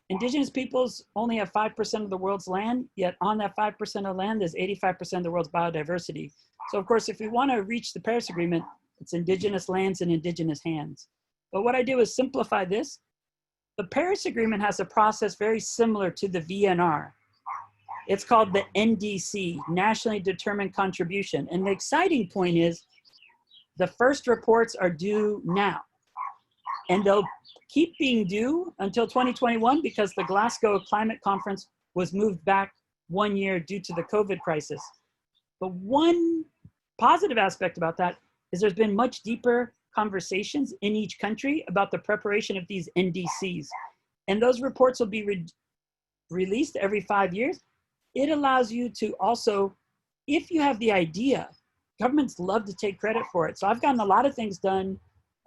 indigenous peoples only have 5% of the world's land, yet on that 5% of land, there's 85% of the world's biodiversity. So of course, if we want to reach the Paris Agreement, it's indigenous lands and indigenous hands. But what I do is simplify this. The Paris Agreement has a process very similar to the VNR. It's called the NDC, Nationally Determined Contribution. And the exciting point is the first reports are due now. And they'll keep being due until 2021 because the Glasgow Climate Conference was moved back 1 year due to the COVID crisis. But one positive aspect about that is there's been much deeper conversations in each country about the preparation of these NDCs. And those reports will be released every 5 years. It allows you to also, if you have the idea, governments love to take credit for it. So I've gotten a lot of things done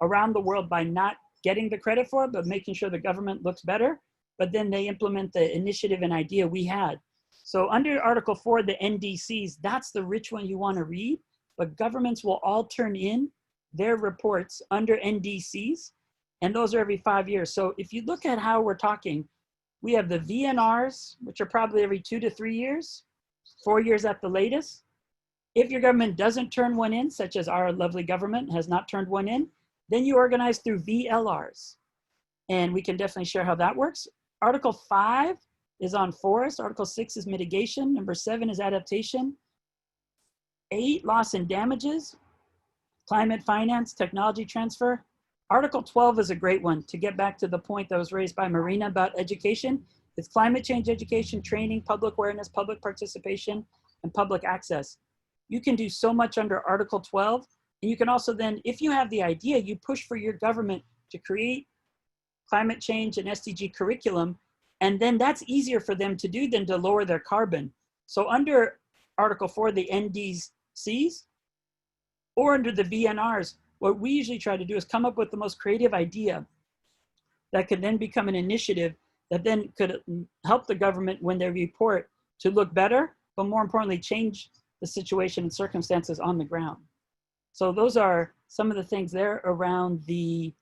around the world by not getting the credit for it, but making sure the government looks better, but then they implement the initiative and idea we had. So under Article 4, the NDCs, that's the rich one you want to read, but governments will all turn in their reports under NDCs, and those are every 5 years. So if you look at how we're talking, we have the VNRs, which are probably every 2 to 3 years, 4 years at the latest. If your government doesn't turn one in, such as our lovely government has not turned one in, then you organize through VLRs. And we can definitely share how that works. Article 5 is on forest. Article 6 is mitigation. Number 7 is adaptation. 8, loss and damages. Climate finance, technology transfer. Article 12 is a great one to get back to the point that was raised by Marina about education. It's climate change education, training, public awareness, public participation, and public access. You can do so much under Article 12. And you can also then, if you have the idea, you push for your government to create climate change and SDG curriculum. And then that's easier for them to do than to lower their carbon. So under Article 4, the NDCs, or under the VNRs, what we usually try to do is come up with the most creative idea that could then become an initiative that then could help the government when they report to look better, but more importantly, change the situation and circumstances on the ground. So those are some of the things there around the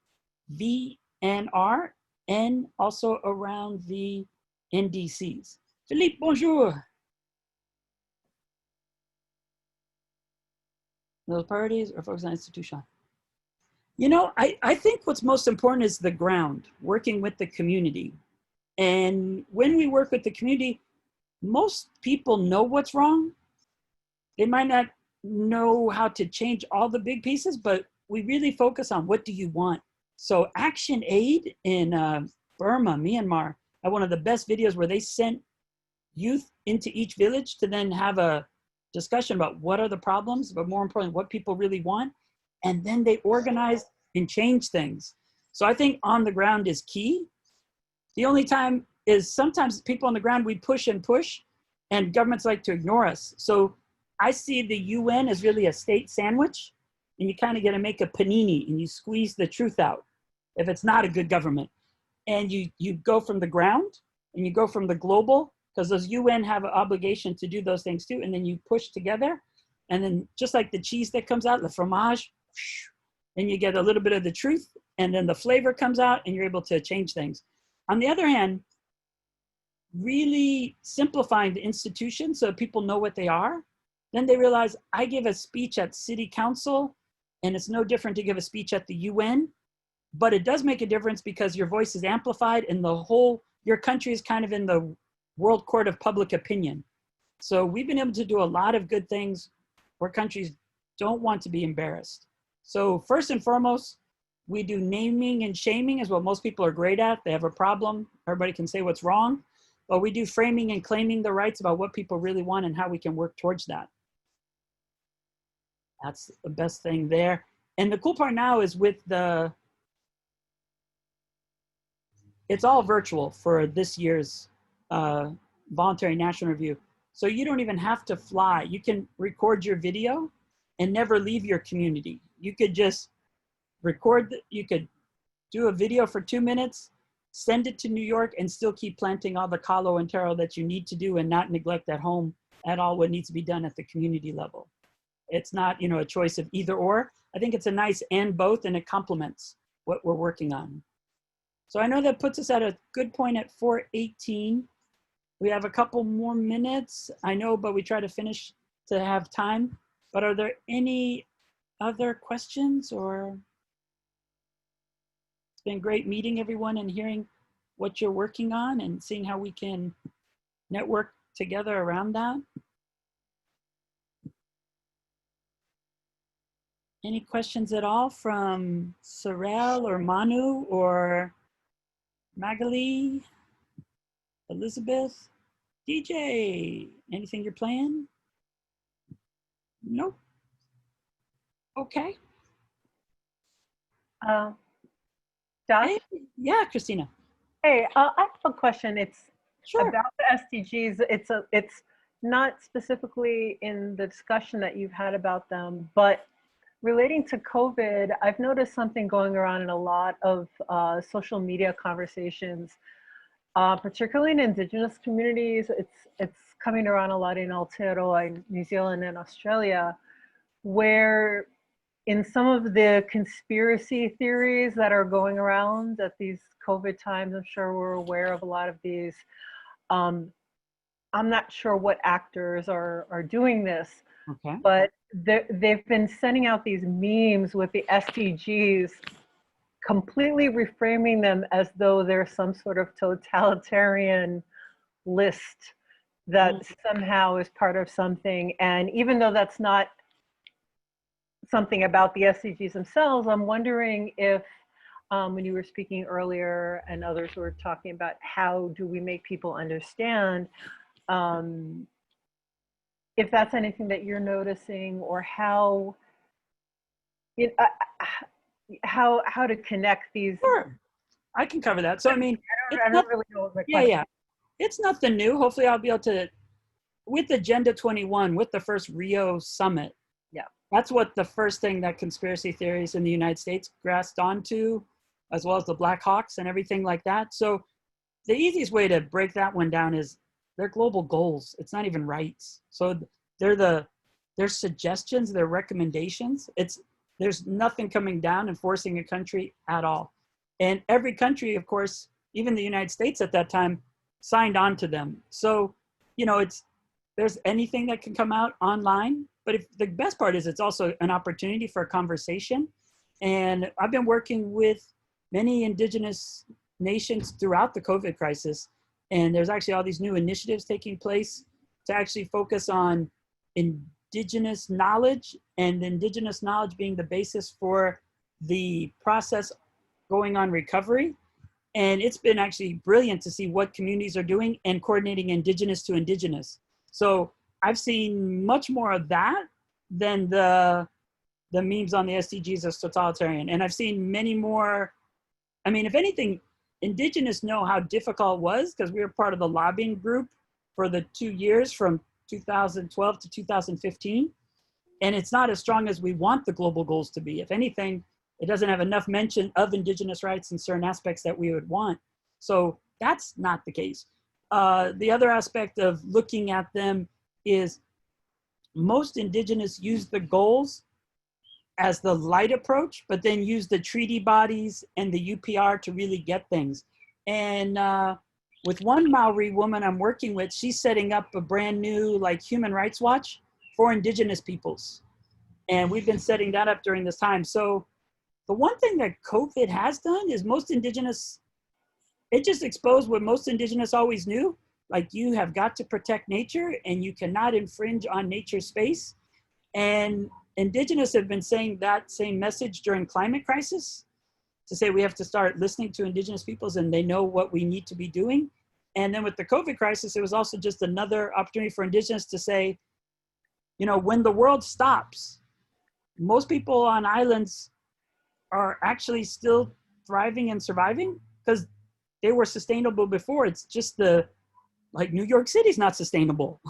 VNR and also around the NDCs. Philippe, bonjour. Those priorities are focused on institution. You know, I think what's most important is the ground, working with the community. And when we work with the community, most people know what's wrong. They might not know how to change all the big pieces, but we really focus on what do you want. So Action Aid in Burma, Myanmar, had one of the best videos where they sent youth into each village to then have a discussion about what are the problems, but more importantly, what people really want. And then they organize and change things. So I think on the ground is key. The only time is sometimes people on the ground, we push and push, and governments like to ignore us. So I see the UN as really a state sandwich, and you kind of get to make a panini and you squeeze the truth out if it's not a good government. And you go from the ground and you go from the global, because those UN have an obligation to do those things too. And then you push together, and then just like the cheese that comes out, the fromage, and you get a little bit of the truth, and then the flavor comes out and you're able to change things. On the other hand, really simplifying the institution so people know what they are. Then they realize I give a speech at city council and it's no different to give a speech at the UN, but it does make a difference because your voice is amplified and your country is kind of in the world court of public opinion. So we've been able to do a lot of good things where countries don't want to be embarrassed. So first and foremost, we do naming and shaming is what most people are great at. They have a problem, everybody can say what's wrong, but we do framing and claiming the rights about what people really want and how we can work towards that. That's the best thing there. And the cool part now is with it's all virtual for this year's voluntary national review. So you don't even have to fly. You can record your video and never leave your community. You could just you could do a video for 2 minutes, send it to New York, and still keep planting all the kalo and taro that you need to do and not neglect at home at all what needs to be done at the community level. It's not, a choice of either or. I think it's a nice and both, and it complements what we're working on. So I know that puts us at a good point at 4:18. We have a couple more minutes, I know, but we try to finish to have time. But are there any other questions? Or it's been great meeting everyone and hearing what you're working on and seeing how we can network together around that. Any questions at all from Sorel or Manu or Magali, Elizabeth, DJ? Anything you're playing? Nope. Okay. Josh? Hey, yeah, Christina. Hey, I have a question. It's Sure. about the SDGs. It's not specifically in the discussion that you've had about them, but relating to COVID, I've noticed something going around in a lot of social media conversations, particularly in Indigenous communities. It's coming around a lot in Aotearoa, New Zealand and Australia, where in some of the conspiracy theories that are going around at these COVID times, I'm sure we're aware of a lot of these. I'm not sure what actors are doing this, Okay. but they've been sending out these memes with the SDGs, completely reframing them as though they're some sort of totalitarian list that somehow is part of something. And even though that's not something about the SDGs themselves, I'm wondering if, when you were speaking earlier and others were talking about how do we make people understand, if that's anything that you're noticing, or how to connect these. Sure. I can cover that. So, I mean, I don't really know what my question. yeah. It's nothing new. Hopefully I'll be able to, with Agenda 21, with the first Rio summit. Yeah. That's what the first thing that conspiracy theories in the United States grasped onto, as well as the Black Hawks and everything like that. So the easiest way to break that one down is they're global goals. It's not even rights. So they're suggestions, they're recommendations. There's nothing coming down and forcing a country at all. And every country, of course, even the United States at that time, signed on to them. So, there's anything that can come out online, but the best part is it's also an opportunity for a conversation. And I've been working with many Indigenous nations throughout the COVID crisis. And there's actually all these new initiatives taking place to actually focus on Indigenous knowledge, and Indigenous knowledge being the basis for the process going on recovery. And it's been actually brilliant to see what communities are doing and coordinating indigenous to indigenous. So I've seen much more of that than the memes on the SDGs as totalitarian. And I've seen many more, I mean, if anything, indigenous know how difficult it was because we were part of the lobbying group for the 2 years from 2012 to 2015. And it's not as strong as we want the global goals to be. If anything, it doesn't have enough mention of indigenous rights in certain aspects that we would want. So that's not the case. The other aspect of looking at them is most indigenous use the goals as the light approach, but then use the treaty bodies and the UPR to really get things. And with one Maori woman I'm working with, she's setting up a brand new like Human Rights Watch for indigenous peoples. And we've been setting that up during this time. So the one thing that COVID has done is most indigenous, it just exposed what most indigenous always knew. Like you have got to protect nature and you cannot infringe on nature's space. And indigenous have been saying that same message during climate crisis to say we have to start listening to indigenous peoples and they know what we need to be doing. And then with the COVID crisis, it was also just another opportunity for indigenous to say, you know, when the world stops, most people on islands are actually still thriving and surviving because they were sustainable before. It's just like New York City's not sustainable.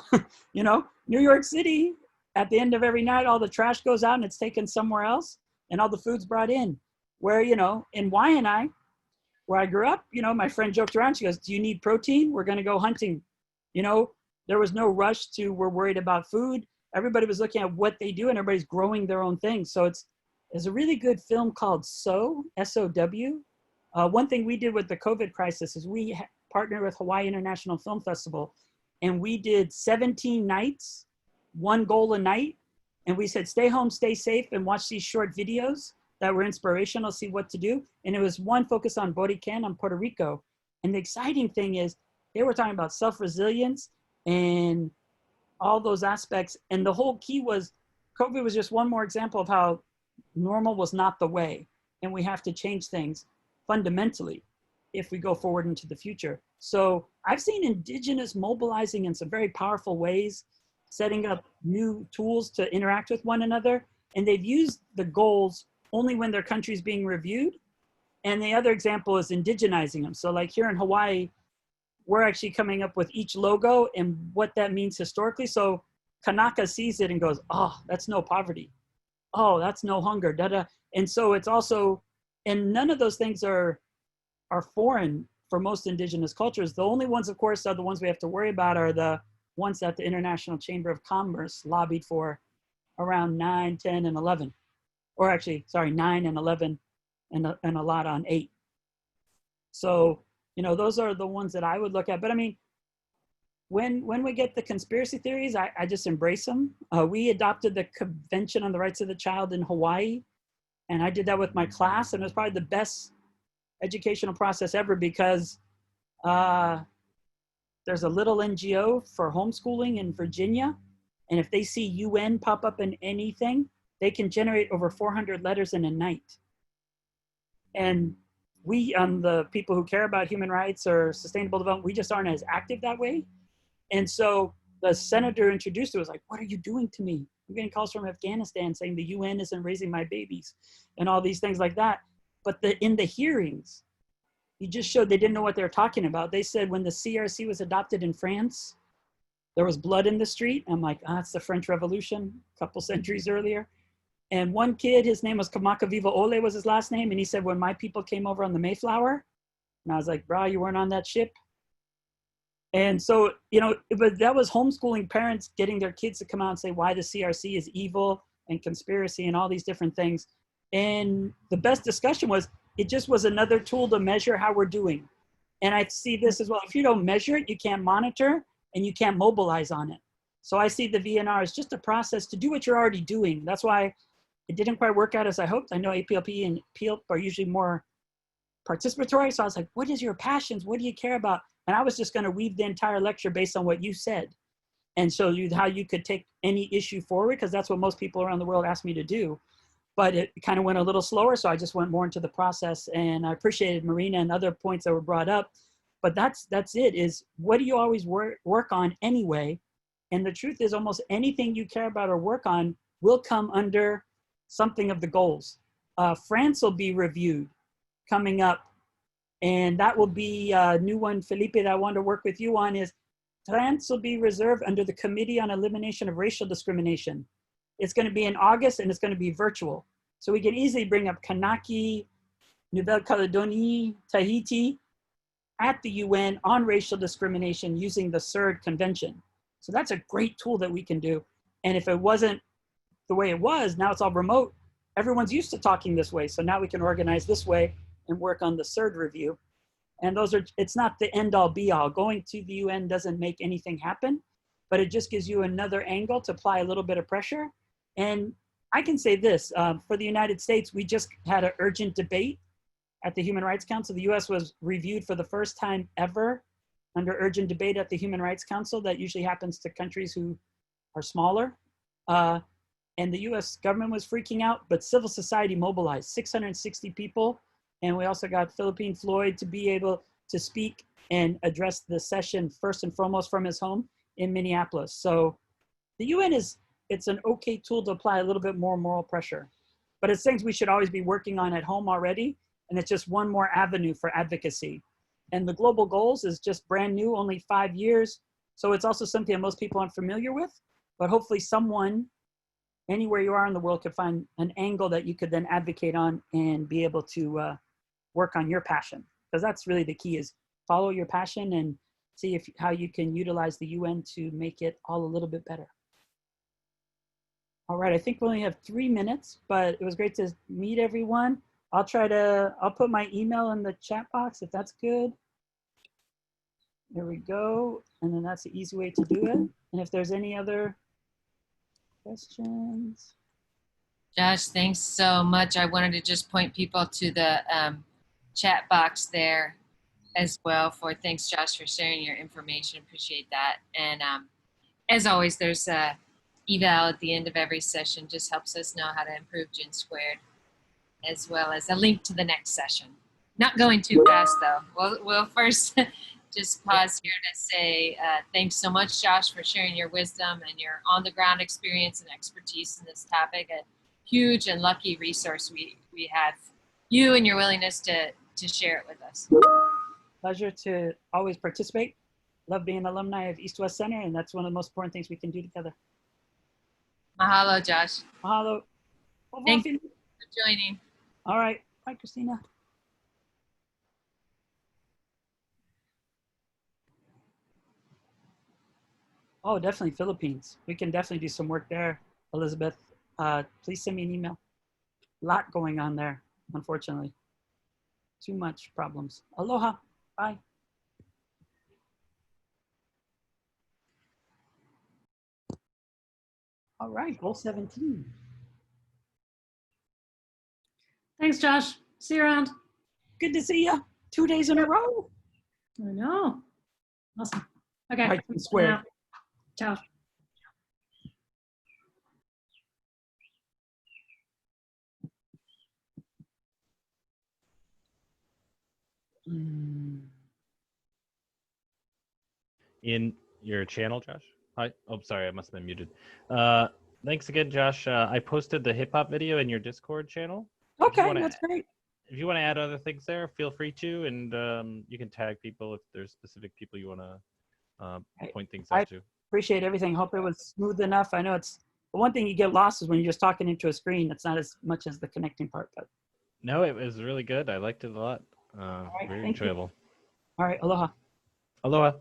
You know, New York City, at the end of every night, all the trash goes out and it's taken somewhere else and all the food's brought in. Where, you know, in Waianae, where I grew up, you know, my friend joked around, she goes, do you need protein? We're gonna go hunting. You know, there was no rush to, we're worried about food. Everybody was looking at what they do and everybody's growing their own thing. So there's a really good film called SOW, S-O-W. One thing we did with the COVID crisis is we partnered with Hawaii International Film Festival and we did 17 nights, one goal a night. And we said, stay home, stay safe and watch these short videos that were inspirational, see what to do. And it was one focus on Borican on Puerto Rico. And the exciting thing is they were talking about self-resilience and all those aspects. And the whole key was COVID was just one more example of how normal was not the way. And we have to change things fundamentally if we go forward into the future. So I've seen indigenous mobilizing in some very powerful ways, setting up new tools to interact with one another. And they've used the goals only when their country's being reviewed. And the other example is indigenizing them. So like here in Hawaii, we're actually coming up with each logo and what that means historically. So Kanaka sees it and goes, oh, that's no poverty. Oh, that's no hunger, da-da. And so it's also, and none of those things are foreign for most indigenous cultures. The only ones, of course, are the ones we have to worry about are the ones that the International Chamber of Commerce lobbied for around 9, 10, and 11. Or actually, sorry, 9 and 11 and a lot on 8. So, you know, those are the ones that I would look at. But I mean, when we get the conspiracy theories, I just embrace them. We adopted the Convention on the Rights of the Child in Hawaii. And I did that with my class. And it was probably the best educational process ever because there's a little NGO for homeschooling in Virginia. And if they see UN pop up in anything, they can generate over 400 letters in a night. And we, the people who care about human rights or sustainable development, we just aren't as active that way. And so the senator introduced it was like, what are you doing to me? I'm getting calls from Afghanistan saying the UN isn't raising my babies and all these things like that. But in the hearings, he just showed they didn't know what they were talking about. They said when the CRC was adopted in France, there was blood in the street. I'm like, it's the French Revolution, a couple centuries earlier. And one kid, his name was Kamaka Viva Ole was his last name. And he said, when my people came over on the Mayflower, and I was like, bro, you weren't on that ship. And so, you know, that was homeschooling parents getting their kids to come out and say why the CRC is evil and conspiracy and all these different things. And the best discussion was, it just was another tool to measure how we're doing. And I see this as well. If you don't measure it, you can't monitor and you can't mobilize on it. So I see the VNR as just a process to do what you're already doing. That's why it didn't quite work out as I hoped. I know APLP and PILP are usually more participatory. So I was like, what is your passions? What do you care about? And I was just going to weave the entire lecture based on what you said and show you how you could take any issue forward, because that's what most people around the world ask me to do. but it kind of went a little slower. So I just went more into the process, and I appreciated Marina and other points that were brought up. But that's it, is what do you always work on anyway? And the truth is almost anything you care about or work on will come under something of the goals. France will be reviewed coming up, and that will be a new one, Felipe, that I want to work with you on, is France will be reserved under the Committee on Elimination of Racial Discrimination. It's going to be in August, and it's going to be virtual. So we can easily bring up Kanaki, Nouvelle-Calédonie, Tahiti at the UN on racial discrimination using the CERD convention. So that's a great tool that we can do. And if it wasn't the way it was, now it's all remote, everyone's used to talking this way. So now we can organize this way and work on the CERD review. And those are, it's not the end all be all. Going to the UN doesn't make anything happen, but it just gives you another angle to apply a little bit of pressure. And I can say this, for the United States, we just had an urgent debate at the Human Rights Council. The US was reviewed for the first time ever under urgent debate at the Human Rights Council. That usually happens to countries who are smaller. And the US government was freaking out, but civil society mobilized 660 people. And we also got Philippine Floyd to be able to speak and address the session first and foremost from his home in Minneapolis. So the UN it's an okay tool to apply a little bit more moral pressure, but it's things we should always be working on at home already. And it's just one more avenue for advocacy. And the global goals is just brand new, only 5 years. So it's also something that most people aren't familiar with, but hopefully someone anywhere you are in the world could find an angle that you could then advocate on and be able to work on your passion. Because that's really the key, is follow your passion and see how you can utilize the UN to make it all a little bit better. All right, I think we only have 3 minutes, but it was great to meet everyone. I'll put my email in the chat box if that's good. There we go. And then that's the easy way to do it. And if there's any other questions. Josh, thanks so much. I wanted to just point people to the chat box there as well thanks, Josh, for sharing your information. Appreciate that. And as always, there's a eval at the end of every session. Just helps us know how to improve Gen Squared, as well as a link to the next session. Not going too fast though. We'll first just pause here to say thanks so much, Josh, for sharing your wisdom and your on-the-ground experience and expertise in this topic. A huge and lucky resource we have you and your willingness to share it with us. Pleasure to always participate. Love being an alumni of East West Center, and that's one of the most important things we can do together. Mahalo, Josh. Mahalo. Thank you for joining. All right. Bye, Christina. Oh, definitely Philippines. We can definitely do some work there, Elizabeth. Please send me an email. A lot going on there, unfortunately. Too much problems. Aloha. Bye. All right, goal 17. Thanks, Josh. See you around. Good to see you. 2 days in a row. I know. Awesome. Okay. Right, square. Ciao. In your channel, Josh? Hi. Oh, sorry, I must have been muted. Thanks again, Josh. I posted the hip hop video in your Discord channel. Okay, that's great. If you want to add other things there, feel free to, and you can tag people if there's specific people you want to point things out to. Appreciate everything. Hope it was smooth enough. I know it's the one thing you get lost is when you're just talking into a screen. It's not as much as the connecting part, but no, it was really good. I liked it a lot. Very enjoyable. All right, aloha. Aloha.